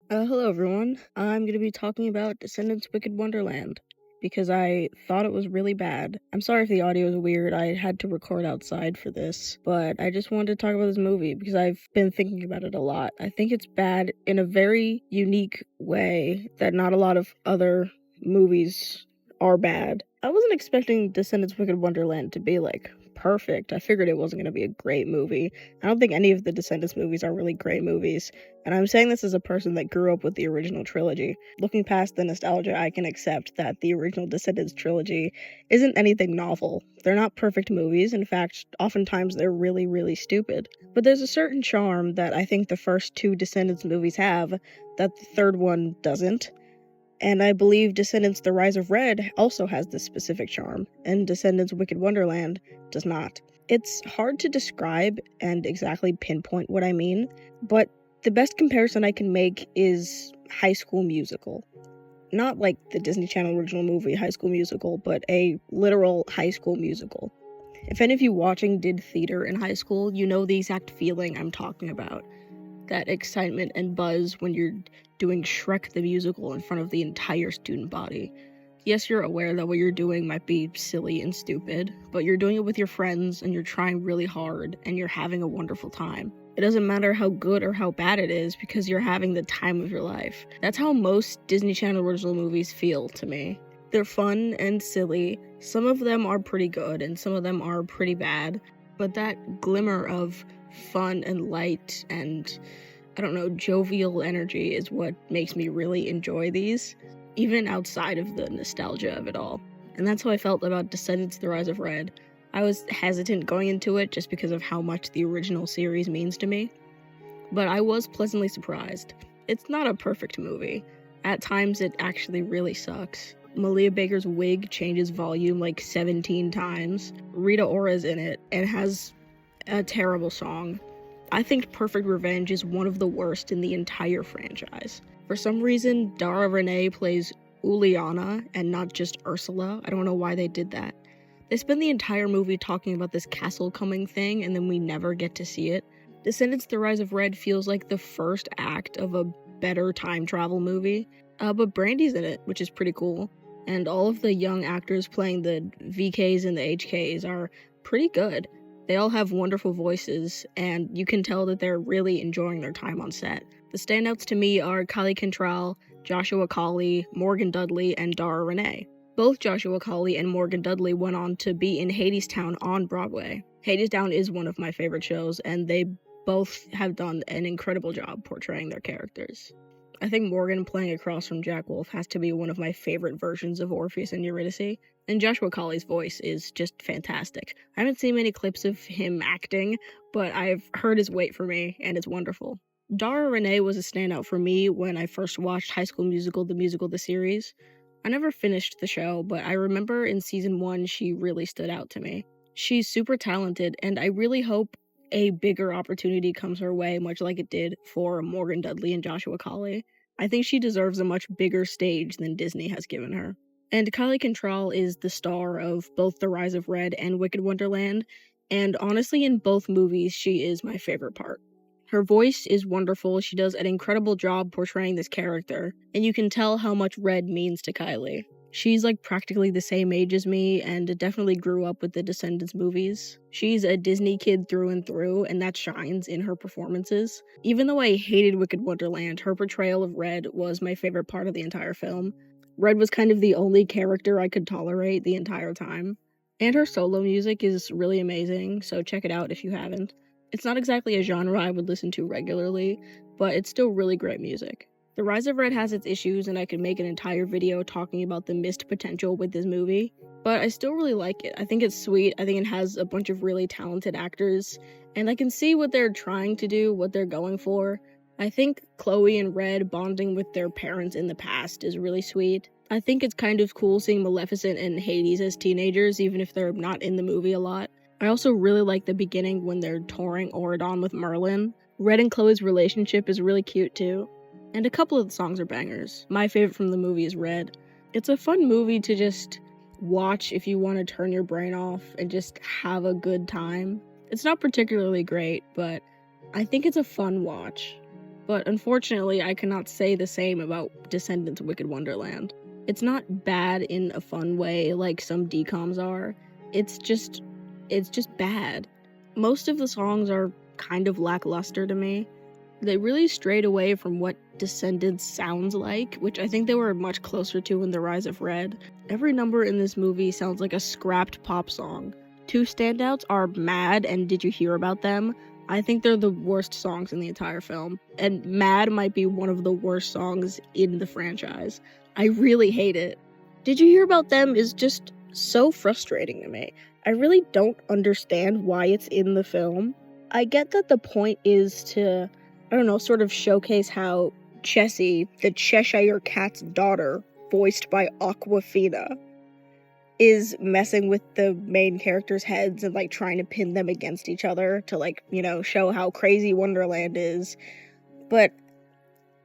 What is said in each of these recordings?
Hello everyone. I'm going to be talking about Descendants Wicked Wonderland because I thought it was really bad. I'm sorry if the audio is weird. I had to record outside for this, but I just wanted to talk about this movie because I've been thinking about it a lot. I think it's bad in a very unique way that not a lot of other movies are bad. I wasn't expecting Descendants Wicked Wonderland to be like perfect. I figured it wasn't going to be a great movie. I don't think any of the Descendants movies are really great movies. And I'm saying this as a person that grew up with the original trilogy. Looking past the nostalgia, I can accept that the original Descendants trilogy isn't anything novel. They're not perfect movies. In fact, oftentimes they're really, really stupid. But there's a certain charm that I think the first two Descendants movies have that the third one doesn't. And I believe Descendants The Rise of Red also has this specific charm, and Descendants Wicked Wonderland does not. It's hard to describe and exactly pinpoint what I mean, but the best comparison I can make is High School Musical. Not like the Disney Channel original movie High School Musical, but a literal High School Musical. If any of you watching did theater in high school, you know the exact feeling I'm talking about. That excitement and buzz when you're doing Shrek the Musical in front of the entire student body. Yes, you're aware that what you're doing might be silly and stupid, but you're doing it with your friends and you're trying really hard and you're having a wonderful time. It doesn't matter how good or how bad it is because you're having the time of your life. That's how most Disney Channel original movies feel to me. They're fun and silly. Some of them are pretty good and some of them are pretty bad, but that glimmer of fun and light and, I don't know, jovial energy is what makes me really enjoy these, even outside of the nostalgia of it all. And that's how I felt about Descendants The Rise of Red. I was hesitant going into it just because of how much the original series means to me, but I was pleasantly surprised. It's not a perfect movie. At times it actually really sucks. Malia Baker's wig changes volume like 17 times. Rita Ora's in it and has a terrible song. I think Perfect Revenge is one of the worst in the entire franchise. For some reason, Dara Renee plays Uliana and not just Ursula. I don't know why they did that. They spend the entire movie talking about this castle coming thing and then we never get to see it. Descendants The Rise of Red feels like the first act of a better time travel movie, but Brandy's in it, which is pretty cool. And all of the young actors playing the VKs and the HKs are pretty good. They all have wonderful voices, and you can tell that they're really enjoying their time on set. The standouts to me are Kylie Cantrell, Joshua Cauley, Morgan Dudley, and Dara Renee. Both Joshua Cauley and Morgan Dudley went on to be in Hadestown on Broadway. Hadestown is one of my favorite shows, and they both have done an incredible job portraying their characters. I think Morgan playing across from Jack Wolf has to be one of my favorite versions of Orpheus and Eurydice, and Joshua Cauley's voice is just fantastic. I haven't seen many clips of him acting, but I've heard his Wait for Me, and it's wonderful. Dara Renee was a standout for me when I first watched High School Musical, the series. I never finished the show, but I remember in season 1 she really stood out to me. She's super talented, and I really hope a bigger opportunity comes her way, much like it did for Morgan Dudley and Joshua Cauley. I think she deserves a much bigger stage than Disney has given her. And Kylie Cantrell is the star of both The Rise of Red and Wicked Wonderland, and honestly in both movies she is my favorite part. Her voice is wonderful, she does an incredible job portraying this character, and you can tell how much Red means to Kylie. She's like practically the same age as me and definitely grew up with the Descendants movies. She's a Disney kid through and through, and that shines in her performances. Even though I hated Wicked Wonderland, her portrayal of Red was my favorite part of the entire film. Red was kind of the only character I could tolerate the entire time. And her solo music is really amazing, so check it out if you haven't. It's not exactly a genre I would listen to regularly, but it's still really great music. The Rise of Red has its issues, and I could make an entire video talking about the missed potential with this movie, but I still really like it. I think it's sweet, I think it has a bunch of really talented actors, and I can see what they're trying to do, what they're going for. I think Chloe and Red bonding with their parents in the past is really sweet. I think it's kind of cool seeing Maleficent and Hades as teenagers, even if they're not in the movie a lot. I also really like the beginning when they're touring Auradon with Merlin. Red and Chloe's relationship is really cute too. And a couple of the songs are bangers. My favorite from the movie is Red. It's a fun movie to just watch if you want to turn your brain off and just have a good time. It's not particularly great, but I think it's a fun watch. But unfortunately, I cannot say the same about Descendants Wicked Wonderland. It's not bad in a fun way like some DCOMs are. It's just bad. Most of the songs are kind of lackluster to me. They really strayed away from what Descendants sounds like, which I think they were much closer to in The Rise of Red. Every number in this movie sounds like a scrapped pop song. Two standouts are Mad and Did You Hear About Them? I think they're the worst songs in the entire film, and Mad might be one of the worst songs in the franchise. I really hate it. Did You Hear About Them is just so frustrating to me. I really don't understand why it's in the film. I get that the point is to, I don't know, sort of showcase how Chessie, the Cheshire Cat's daughter, voiced by Aquafina, is messing with the main characters' heads and, like, trying to pin them against each other to, like, you know, show how crazy Wonderland is. But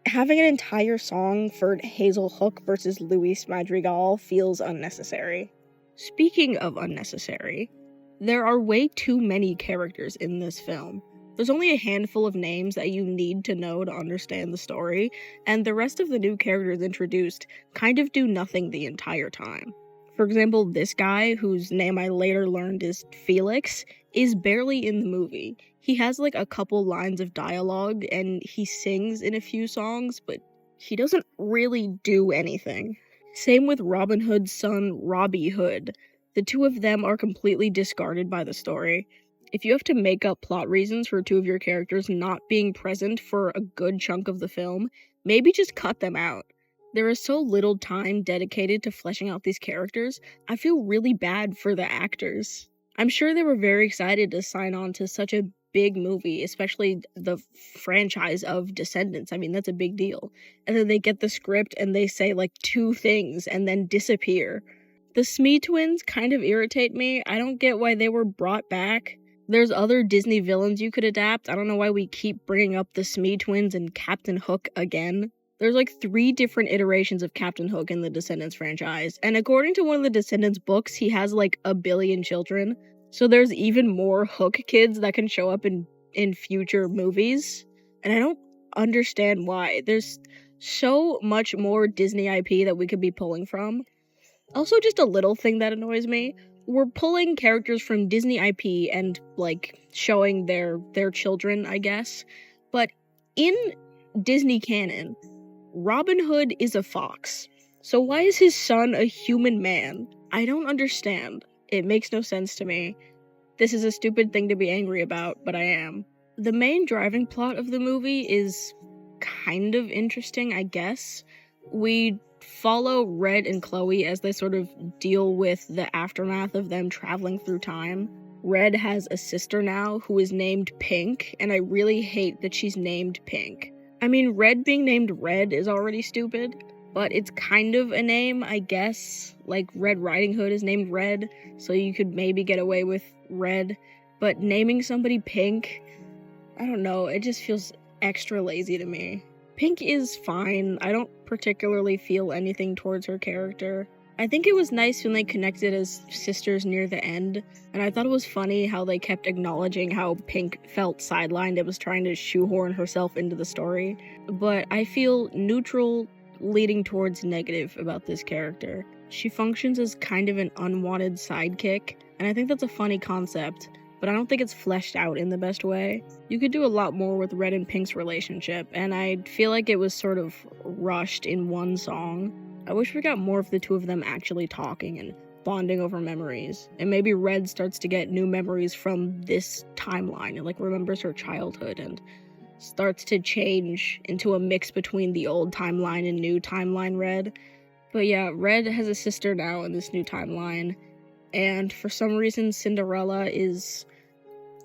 having an entire song for Hazel Hook versus Luis Madrigal feels unnecessary. Speaking of unnecessary, there are way too many characters in this film. There's only a handful of names that you need to know to understand the story, and the rest of the new characters introduced kind of do nothing the entire time. For example, this guy, whose name I later learned is Felix, is barely in the movie. He has like a couple lines of dialogue, and he sings in a few songs, but he doesn't really do anything. Same with Robin Hood's son, Robbie Hood. The two of them are completely discarded by the story. If you have to make up plot reasons for two of your characters not being present for a good chunk of the film, maybe just cut them out. There is so little time dedicated to fleshing out these characters, I feel really bad for the actors. I'm sure they were very excited to sign on to such a big movie, especially the franchise of Descendants. I mean, that's a big deal. And then they get the script and they say like two things and then disappear. The Smee twins kind of irritate me. I don't get why they were brought back. There's other Disney villains you could adapt. I don't know why we keep bringing up the Smee twins and Captain Hook again. There's like 3 different iterations of Captain Hook in the Descendants franchise, and according to one of the Descendants books, he has like 1 billion children, so there's even more Hook kids that can show up in future movies, and I don't understand why. There's so much more Disney IP that we could be pulling from. Also, just a little thing that annoys me, we're pulling characters from Disney IP and, like, showing their children, I guess, but in Disney canon, Robin Hood is a fox. So why is his son a human man? I don't understand. It makes no sense to me. This is a stupid thing to be angry about, but I am. The main driving plot of the movie is kind of interesting, I guess. We follow Red and Chloe as they sort of deal with the aftermath of them traveling through time. Red has a sister now who is named Pink, and I really hate that she's named Pink. I mean, Red being named Red is already stupid, but it's kind of a name, I guess. Like, Red Riding Hood is named Red, so you could maybe get away with Red. But naming somebody Pink, I don't know, it just feels extra lazy to me. Pink is fine. I don't particularly feel anything towards her character. I think it was nice when they connected as sisters near the end, and I thought it was funny how they kept acknowledging how Pink felt sidelined and was trying to shoehorn herself into the story. But I feel neutral leading towards negative about this character. She functions as kind of an unwanted sidekick, and I think that's a funny concept, but I don't think it's fleshed out in the best way. You could do a lot more with Red and Pink's relationship, and I feel like it was sort of rushed in one song. I wish we got more of the two of them actually talking and bonding over memories. And maybe Red starts to get new memories from this timeline and, like, remembers her childhood and starts to change into a mix between the old timeline and new timeline Red. But yeah, Red has a sister now in this new timeline, and for some reason Cinderella is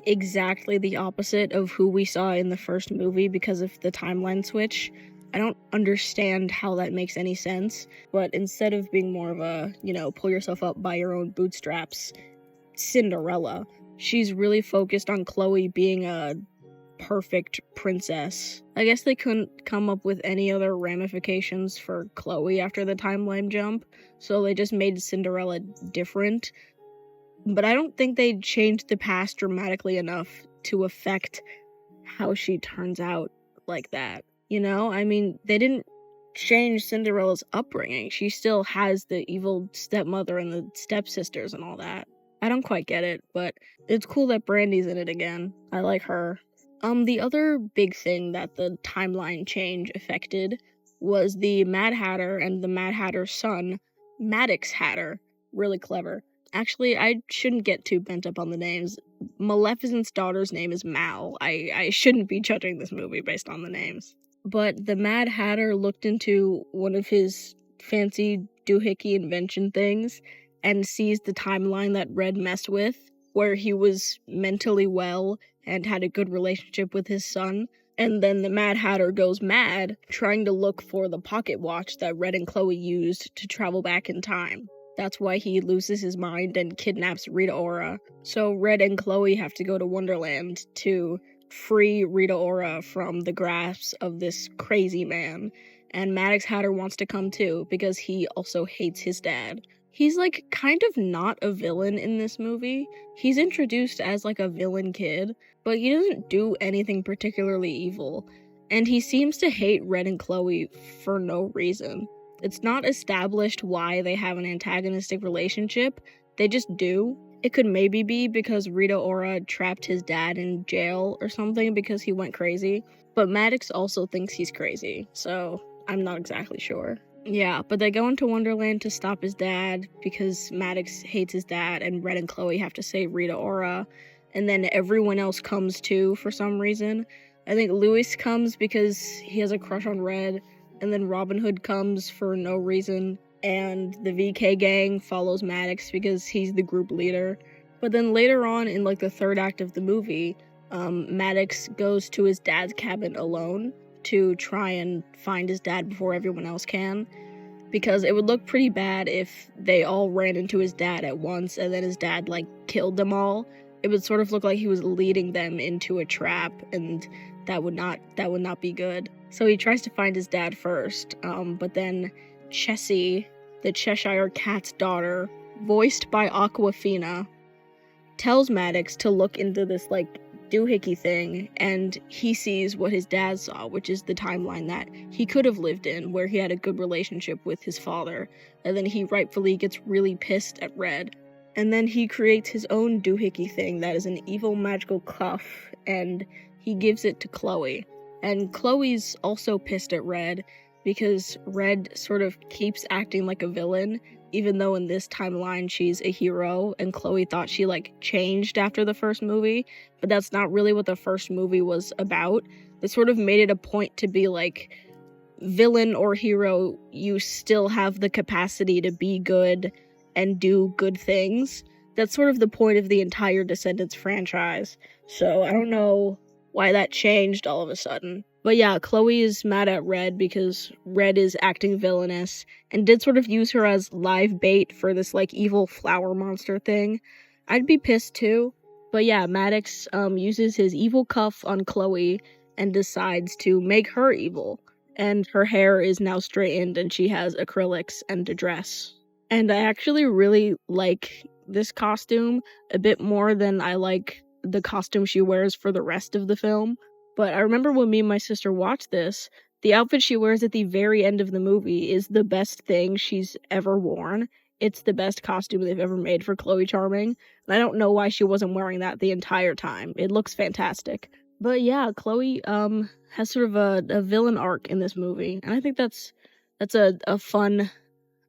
exactly the opposite of who we saw in the first movie because of the timeline switch. I don't understand how that makes any sense, but instead of being more of a, you know, pull yourself up by your own bootstraps, Cinderella, she's really focused on Chloe being a perfect princess. I guess they couldn't come up with any other ramifications for Chloe after the timeline jump, so they just made Cinderella different. But I don't think they changed the past dramatically enough to affect how she turns out like that. You know, I mean, they didn't change Cinderella's upbringing. She still has the evil stepmother and the stepsisters and all that. I don't quite get it, but it's cool that Brandy's in it again. I like her. The other big thing that the timeline change affected was the Mad Hatter and the Mad Hatter's son, Maddox Hatter. Really clever. Actually, I shouldn't get too bent up on the names. Maleficent's daughter's name is Mal. I shouldn't be judging this movie based on the names. But the Mad Hatter looked into one of his fancy doohickey invention things and sees the timeline that Red messed with, where he was mentally well and had a good relationship with his son. And then the Mad Hatter goes mad, trying to look for the pocket watch that Red and Chloe used to travel back in time. That's why he loses his mind and kidnaps Rita Ora. So Red and Chloe have to go to Wonderland to free Rita Ora from the grasp of this crazy man. And Maddox Hatter wants to come too, because he also hates his dad. He's like kind of not a villain in this movie. He's introduced as like a villain kid, but he doesn't do anything particularly evil. And he seems to hate Red and Chloe for no reason. It's not established why they have an antagonistic relationship, they just do. It could maybe be because Rita Ora trapped his dad in jail or something because he went crazy, but Maddox also thinks he's crazy, so I'm not exactly sure. Yeah, but they go into Wonderland to stop his dad because Maddox hates his dad and Red and Chloe have to save Rita Ora, and then everyone else comes too for some reason. I think Louis comes because he has a crush on Red, and then Robin Hood comes for no reason, and the VK gang follows Maddox because he's the group leader. But then later on in like the third act of the movie, Maddox goes to his dad's cabin alone to try and find his dad before everyone else can, because it would look pretty bad if they all ran into his dad at once and then his dad like killed them all. It would sort of look like he was leading them into a trap, and that would not be good. So he tries to find his dad first, but then Chessie, the Cheshire Cat's daughter, voiced by Aquafina, tells Maddox to look into this like doohickey thing, and he sees what his dad saw, which is the timeline that he could have lived in, where he had a good relationship with his father, and then he rightfully gets really pissed at Red. And then he creates his own doohickey thing that is an evil magical cuff, and he gives it to Chloe. And Chloe's also pissed at Red because Red sort of keeps acting like a villain, even though in this timeline she's a hero, and Chloe thought she like changed after the first movie, but that's not really what the first movie was about. They sort of made it a point to be like, villain or hero, you still have the capacity to be good and do good things. That's sort of the point of the entire Descendants franchise. So I don't know why that changed all of a sudden. But yeah, Chloe is mad at Red because Red is acting villainous and did sort of use her as live bait for this like evil flower monster thing. I'd be pissed too. But yeah, Maddox uses his evil cuff on Chloe and decides to make her evil. And her hair is now straightened and she has acrylics and a dress. And I actually really like this costume a bit more than I like the costume she wears for the rest of the film. But I remember when me and my sister watched this, the outfit she wears at the very end of the movie is the best thing she's ever worn. It's the best costume they've ever made for Chloe Charming. And I don't know why she wasn't wearing that the entire time. It looks fantastic. But yeah, Chloe has sort of a villain arc in this movie. And I think that's a fun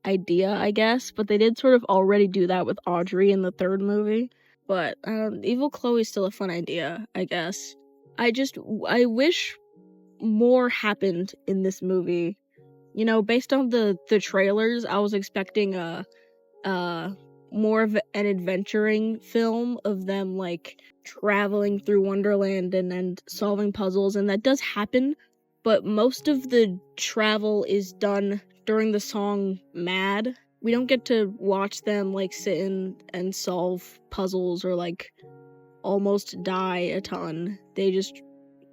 idea, I guess. But they did sort of already do that with Audrey in the third movie. But Evil Chloe's still a fun idea, I guess. I wish more happened in this movie. You know, based on the trailers, I was expecting a more of an adventuring film of them like traveling through Wonderland and solving puzzles, and that does happen, but most of the travel is done during the song Mad. We don't get to watch them like sit in and solve puzzles or like almost die a ton. They just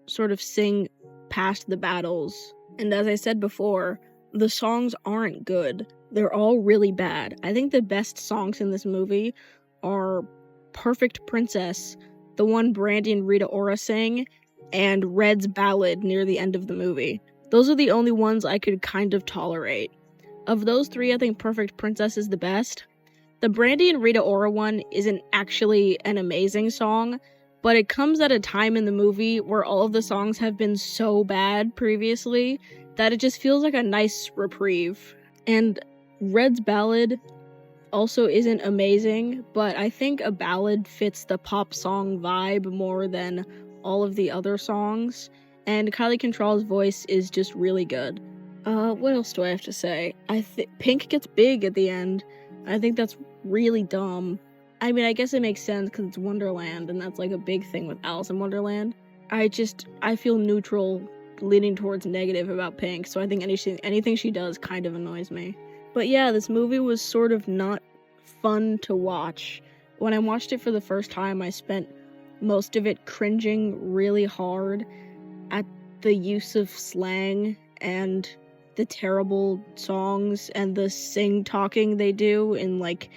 sort of sing past the battles. And as I said before, the songs aren't good. They're all really bad. I think the best songs in this movie are Perfect Princess, the one Brandy and Rita Ora sang, and Red's ballad near the end of the movie. Those are the only ones I could kind of tolerate. Of those three, I think Perfect Princess is the best. The Brandy and Rita Ora one isn't actually an amazing song, but it comes at a time in the movie where all of the songs have been so bad previously that it just feels like a nice reprieve. And Red's ballad also isn't amazing, but I think a ballad fits the pop song vibe more than all of the other songs, and Kylie Control's voice is just really good. What else do I have to say? Pink gets big at the end. I think that's really dumb. I mean, I guess it makes sense because it's Wonderland, and that's like a big thing with Alice in Wonderland. I feel neutral, leaning towards negative about Pink, so I think anything she does kind of annoys me. But yeah, this movie was sort of not fun to watch. When I watched it for the first time, I spent most of it cringing really hard at the use of slang and the terrible songs and the sing-talking they do in, like,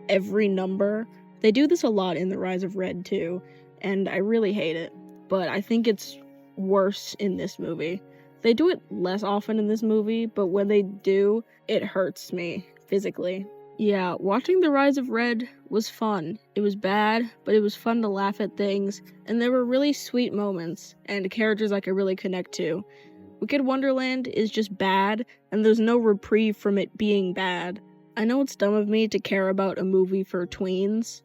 every number. They do this a lot in The Rise of Red, too, and I really hate it. But I think it's worse in this movie. They do it less often in this movie, but when they do, it hurts me physically. Yeah, watching The Rise of Red was fun. It was bad, but it was fun to laugh at things, and there were really sweet moments, and characters I could really connect to. Wicked Wonderland is just bad, and there's no reprieve from it being bad. I know it's dumb of me to care about a movie for tweens,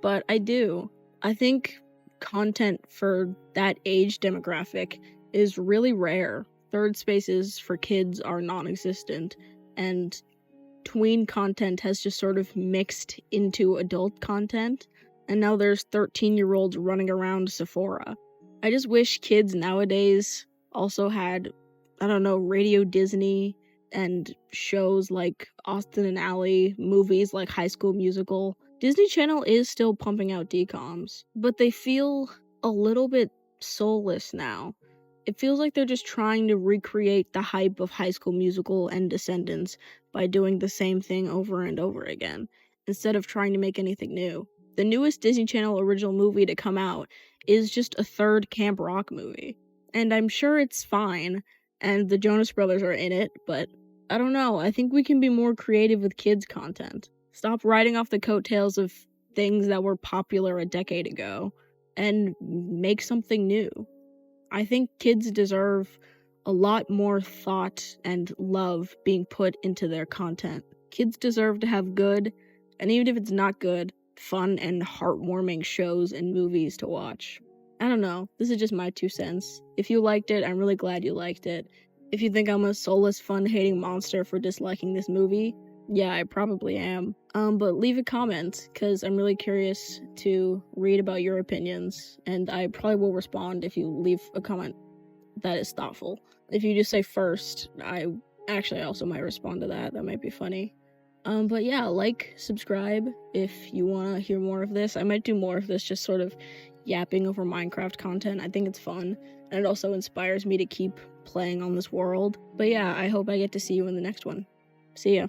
but I do. I think content for that age demographic is really rare. Third spaces for kids are non-existent, and tween content has just sort of mixed into adult content, and now there's 13-year-olds running around Sephora. I just wish kids nowadays also had, I don't know, Radio Disney and shows like Austin and Ally, movies like High School Musical. Disney Channel is still pumping out DComs, but they feel a little bit soulless now. It feels like they're just trying to recreate the hype of High School Musical and Descendants by doing the same thing over and over again, instead of trying to make anything new. The newest Disney Channel original movie to come out is just a third Camp Rock movie. And I'm sure it's fine, and the Jonas Brothers are in it, but I don't know, I think we can be more creative with kids' content. Stop riding off the coattails of things that were popular a decade ago, and make something new. I think kids deserve a lot more thought and love being put into their content. Kids deserve to have good, and even if it's not good, fun and heartwarming shows and movies to watch. I don't know, this is just my 2 cents. If you liked it, I'm really glad you liked it. If you think I'm a soulless, fun-hating monster for disliking this movie, yeah, I probably am. But leave a comment, because I'm really curious to read about your opinions, and I probably will respond if you leave a comment that is thoughtful. If you just say first, I also might respond to that. That might be funny. But yeah, like, subscribe if you want to hear more of this. I might do more of this, just sort of yapping over Minecraft content. I think it's fun, and it also inspires me to keep playing on this world. But yeah, I hope I get to see you in the next one. See ya.